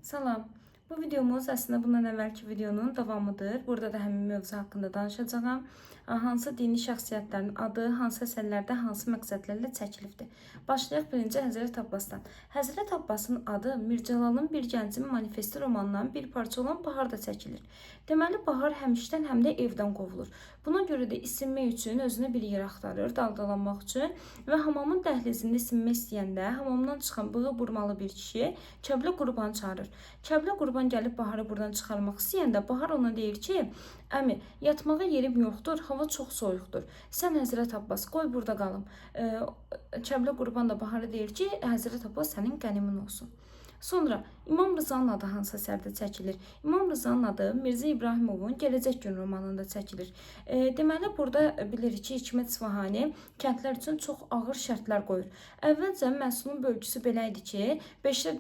Salam. Bu videomuz əslində bundan əvvəlki videonun davamıdır. Burada da həmin mövzu haqqında danışacağam. Hansı dini şəxsiyyətlərin adı, hansı əsərlərdə, hansı məqsədlərlə çəkilibdir. Başlayaq birinci Həzrət Abbasdan. Həzrət Abbasın adı Mircəlalın Bir Gəncin Manifesti romanından bir parça olan Baharda çəkilir. Deməli, Bahar həmişdən həm də evdən qovulur. Buna görə də isinmək üçün özünə bir yer axtarır, daldalanmaq üçün və hamamın dəhlizində isinmək istəyəndə hamamdan çıxan bığı burmalı bir kişi Kəblə Qurban çağırır. Kəblə Qurban gəlib Baharı buradan çıxarmaq istəyəndə Bahar ona deyir ki, əmi, yatmağa yerim yoxdur, hava çox soyuqdur. Sən Həzrət Abbas, qoy burada qalım. Kəblə Qurban da Baharı deyir ki, Həzrət Abbas sənin qənimin olsun. Sonra İmam Rızanın adı hansı əsərdə çəkilir? İmam Rızanın adı Mirzə İbrahimovun Gələcək Gün romanında çəkilir. Deməli, burada bilirik ki, Hikmət İsfahani kəndlər üçün çox ağır şərtlər qoyur. Əvvəlcə məhsulun bölgüsü belə idi ki, 5-də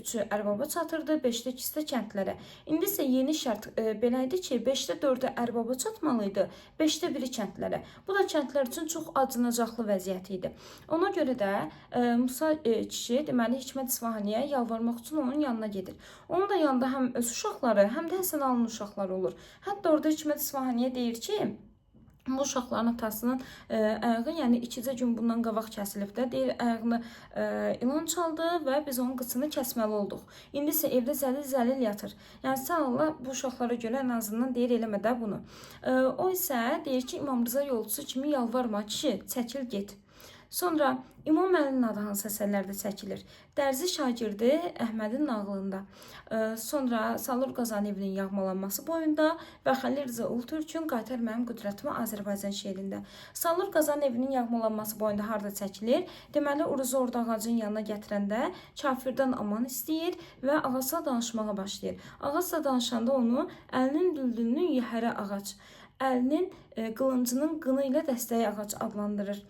3-ü ərbaba çatırdı, 5-də 2-si də kəndlərə. İndi isə yeni şərt belə idi ki, 5-də 4-ü ərbaba çatmalı idi, 5-də 1-i kəndlərə. Bu da kəndlər üçün çox acınacaqlı vəziyyət idi. Ona görə də Musa kişi, deməli, Hikmət İsfahaniyə yalvarmaq üçün onun yanına gedir. Onun da yanında həm öz uşaqları, həm də Həsən Alının uşaqları olur. Hətta orada Hikmət İsfahaniyə deyir ki, bu uşaqların atasının ayağı, yəni 2-cə gün bundan qabaq kəsilib də, deyir, ayağını ilan çaldı və biz onun qıçını kəsməli olduq. İndi isə evdə zəlil-zəlil yatır. Yəni sən Allah bu uşaqlara görə ən azından deyir, eləmə də bunu. O isə deyir ki, İmam Rıza yolcusu kimi yalvarma kişi, çəkil get. Sonra İmam Əlinin adı hansı əsərlərdə çəkilir? Dərzi şagirdi Əhmədin nağılında. Sonra Salur Qazanevinin Yağmalanması boyunda və Xəlil Rza Ulutürkün Qaytar mənim qüdrətimi Azərbaycan şeirində. Salur Qazanevinin Yağmalanması boyunda harda çəkilir? Deməli, Uruzu orada ağacın yanına gətirəndə kafirdən aman istəyir və ağasla danışmağa başlayır. Ağasla danışanda onu əlinin düldülünün yəhərə ağac, əlinin qılıncının qını ilə dəstəyi ağac adlandırır.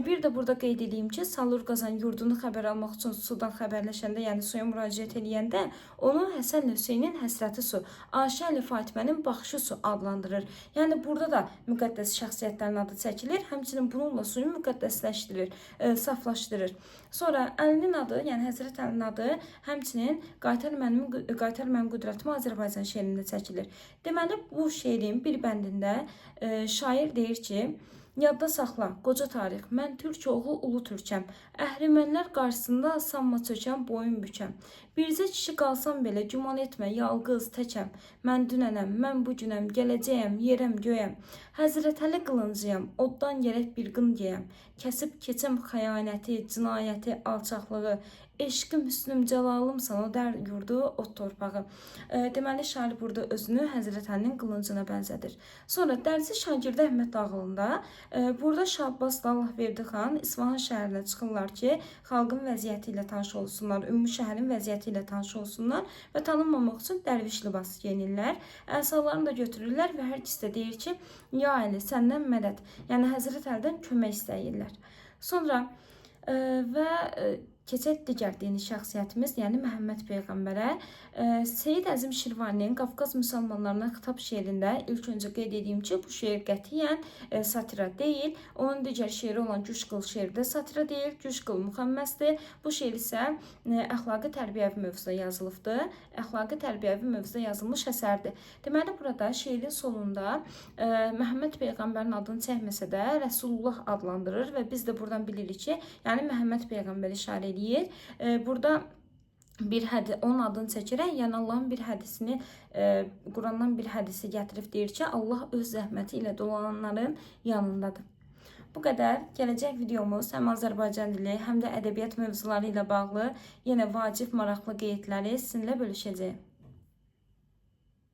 Bir də burada qeyd edeyim ki, Salur Qazan yurdunu xəbər almaq üçün sudan xəbərləşəndə, yəni suya müraciət edəndə onu Həsənlə Hüseynin həsrəti su, Aşə ilə Fatimənin baxışı su adlandırır. Yəni burada da müqəddəs şəxsiyyətlərin adı çəkilir, həmçinin bununla suyu müqəddəsləşdirir, saflaşdırır. Sonra Əlinin adı, yəni Həzrət Əlinin adı həmçinin Qaytar mənim qüdrətimi Azərbaycan şeirində çəkilir. Deməli, bu şeirin bir bəndində şair deyir ki, yadda saxla, qoca tarix, mən türk oğlu ulu türkəm, əhrimənlər qarşısında sanma çökəm, boyun bükəm. Bircə kişi qalsam belə, güman etmə, yalqız, təkəm, mən dünənəm, mən bugünəm, gələcəyəm, yerəm, göyəm. Həzrət Əli qılıncıyam, oddan gərək bir qın geyəm, kəsib keçəm xəyanəti, cinayəti, alçaqlığı, eşqim, hüsnüm, cəlalımsan o dər yurdu, o torpağı. Deməli, şair burada özünü Həzrət Əlinin qılıncına bənzədir. Sonra dərzi şagirdi Əhməd nağılında burada Şah Abbas Allahverdi xan İsfahan şəhərinə çıxırlar ki, xalqın vəziyyəti ilə tanış olsunlar, ümumi şəhərin vəziyyəti ilə tanış olsunlar və tanınmamaq üçün dərviş libası geyinirlər. Əsalarını da götürürlər və hər ikisi də deyir ki, ya Əli, səndən mədəd, yəni Həzrət Əldən kömək istəyirlər. Sonra və keçək digər dini şəxsiyyətimiz, yəni Məhəmməd Peyğəmbərə. Seyid Əzim Şirvaninin Qafqaz müsəlmanlarına xitab şeirində ilk öncə qeyd edeyim ki, bu şeir qətiyyən satira deyil. Onun digər şeiri olan Güşqıl şeiri də satira deyil, Güşqıl müxəmməsdir. Bu şeir isə əxlaqi tərbiyəvi mövzuda yazılıbdır. Əxlaqi tərbiyəvi mövzuda yazılmış əsərdir. Deməli, burada şeirin sonunda Məhəmməd Peyğəmbərin adını çəkməsə də Rəsulullah adlandırır və biz də buradan bilirik ki, yəni Məhəmməd Peyğəmbəri işarə edir. Burada onun adını çəkirək, yəni Allahın bir hədisini, Qurandan bir hədisi gətirib deyir ki, Allah öz zəhməti ilə dolananların yanındadır. Bu qədər. Gələcək videomuz həm Azərbaycan dili, həm də ədəbiyyat mövzuları ilə bağlı yenə vacib, maraqlı qeydləri sizinlə bölüşəcəyim.